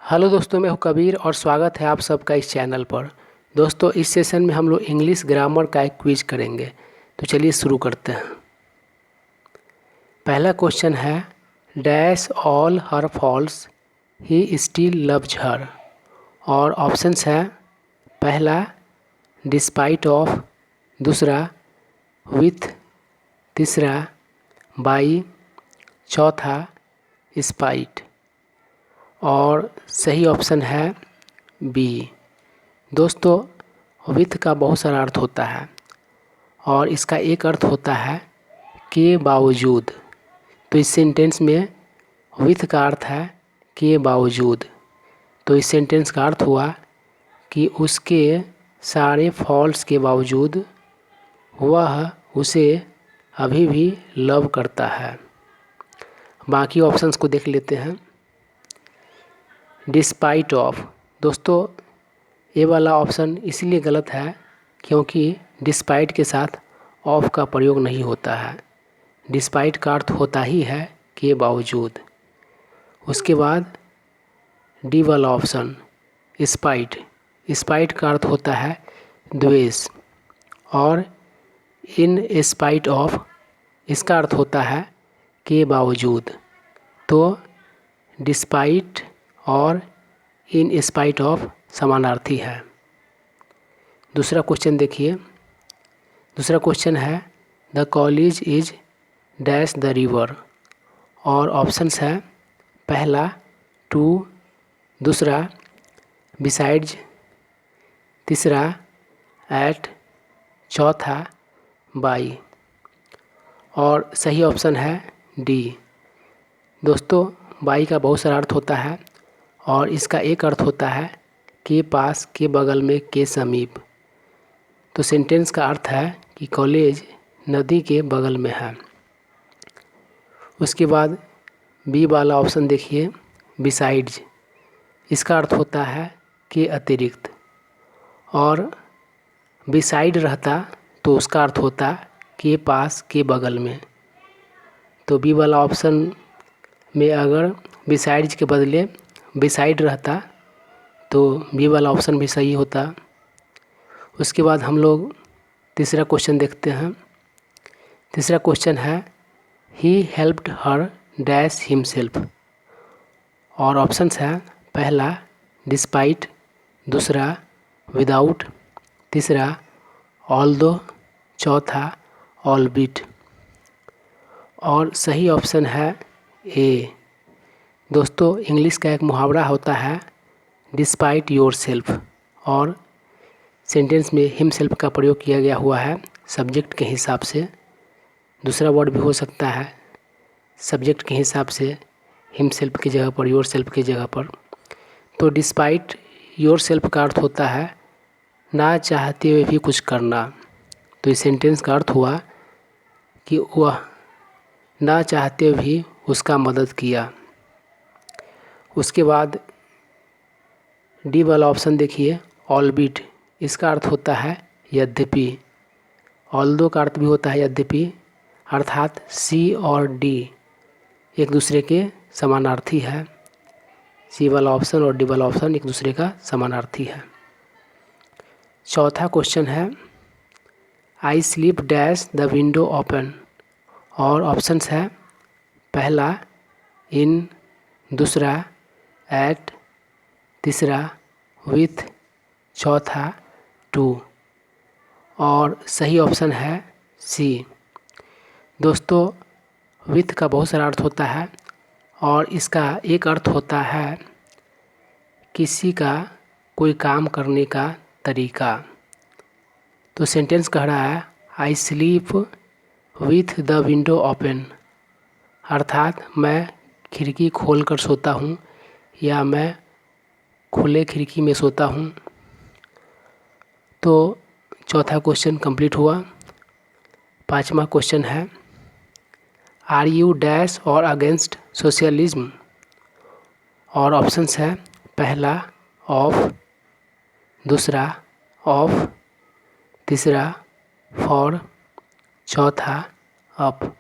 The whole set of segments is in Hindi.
हेलो दोस्तों, मैं हूं कबीर और स्वागत है आप सबका इस चैनल पर। दोस्तों, इस सेशन में हम लोग इंग्लिश ग्रामर का एक क्विज करेंगे। तो चलिए शुरू करते हैं। पहला क्वेश्चन है, dash all her faults he still loves her. और ऑप्शंस है, पहला डिस्पाइट ऑफ, दूसरा विथ, तीसरा बाई, चौथा स्पाइट। और सही ऑप्शन है बी। दोस्तों, विथ का बहुत सारा अर्थ होता है और इसका एक अर्थ होता है के बावजूद। तो इस सेंटेंस में विथ का अर्थ है के बावजूद। तो इस सेंटेंस का अर्थ हुआ कि उसके सारे फॉल्ट्स के बावजूद वह उसे अभी भी लव करता है। बाकी ऑप्शंस को देख लेते हैं। डिस्पाइट ऑफ, दोस्तों ये वाला ऑप्शन इसलिए गलत है क्योंकि डिस्पाइट के साथ ऑफ का प्रयोग नहीं होता है। डिस्पाइट का अर्थ होता ही है के बावजूद। उसके बाद डी वाला ऑप्शन स्पाइट, स्पाइट का अर्थ होता है द्वेष। और इन स्पाइट ऑफ, इसका अर्थ होता है के बावजूद। तो डिस्पाइट और इन स्पाइट ऑफ समानार्थी है। दूसरा क्वेश्चन देखिए। दूसरा क्वेश्चन है, the college is dash the river. और ऑप्शंस है, पहला टू, दूसरा बिसाइड्स, तीसरा एट, चौथा बाई। और सही ऑप्शन है डी। दोस्तों, बाई का बहुत सारा अर्थ होता है और इसका एक अर्थ होता है के पास, के बगल में, के समीप। तो सेंटेंस का अर्थ है कि कॉलेज नदी के बगल में है। उसके बाद बी वाला ऑप्शन देखिए, बिसाइड्स, इसका अर्थ होता है के अतिरिक्त। और बिसाइड रहता तो उसका अर्थ होता के पास, के बगल में। तो बी वाला ऑप्शन में अगर बिसाइड्स के बदले बिसाइड रहता तो बी वाला ऑप्शन भी सही होता। उसके बाद हम लोग तीसरा क्वेश्चन देखते हैं। तीसरा क्वेश्चन है, he helped her dash himself. और ऑप्शंस है, पहला डिस्पाइट, दूसरा विदाउट, तीसरा ऑल्दो, चौथा ऑलबिट। और सही ऑप्शन है ए। दोस्तों, इंग्लिश का एक मुहावरा होता है डिस्पाइट योर सेल्फ। और सेंटेंस में हिमसेल्फ का प्रयोग किया गया हुआ है सब्जेक्ट के हिसाब से। दूसरा वर्ड भी हो सकता है सब्जेक्ट के हिसाब से, हिमसेल्फ की जगह पर, योर सेल्फ की जगह पर। तो डिस्पाइट योर सेल्फ का अर्थ होता है ना चाहते हुए भी कुछ करना। तो इस सेंटेंस का अर्थ हुआ कि वह ना चाहते हुए भी उसका मदद किया। उसके बाद डी वाला ऑप्शन देखिए, ऑलबिट, इसका अर्थ होता है यद्यपि। ऑल्दो का अर्थ भी होता है यद्यपि, अर्थात सी और डी एक दूसरे के समानार्थी है। सी वाला ऑप्शन और डी वाला ऑप्शन एक दूसरे का समानार्थी है। चौथा क्वेश्चन है, I sleep dash the window open. और ऑप्शंस है, पहला इन, दूसरा एट, तीसरा विथ, चौथा टू। और सही ऑप्शन है सी। दोस्तों, विथ का बहुत सारा अर्थ होता है और इसका एक अर्थ होता है किसी का कोई काम करने का तरीका। तो सेंटेंस कह रहा है, I sleep with the window open, अर्थात मैं खिड़की खोल कर सोता हूँ या मैं खुले खिड़की में सोता हूँ। तो चौथा क्वेश्चन कंप्लीट हुआ। पांचवा क्वेश्चन है, आर यू डैश और अगेंस्ट सोशलिज्म। और ऑप्शंस है, पहला ऑफ, दूसरा ऑफ, तीसरा फॉर, चौथा अप।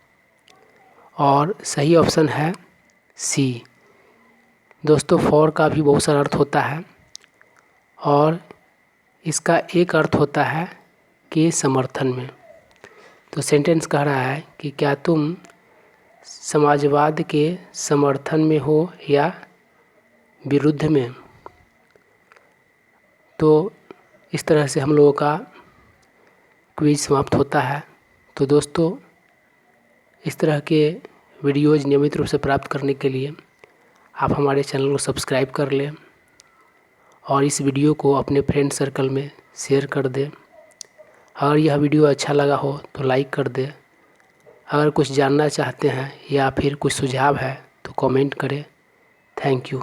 और सही ऑप्शन है सी। दोस्तों फॉर का भी बहुत सारा अर्थ होता है और इसका एक अर्थ होता है कि समर्थन में। तो सेंटेंस कह रहा है कि क्या तुम समाजवाद के समर्थन में हो या विरुद्ध में। तो इस तरह से हम लोगों का क्विज समाप्त होता है। तो दोस्तों इस तरह के वीडियोज़ नियमित रूप से प्राप्त करने के लिए आप हमारे चैनल को सब्सक्राइब कर लें और इस वीडियो को अपने फ्रेंड सर्कल में शेयर कर दें। अगर यह वीडियो अच्छा लगा हो तो लाइक कर दें। अगर कुछ जानना चाहते हैं या फिर कुछ सुझाव है तो कमेंट करें। Thank you.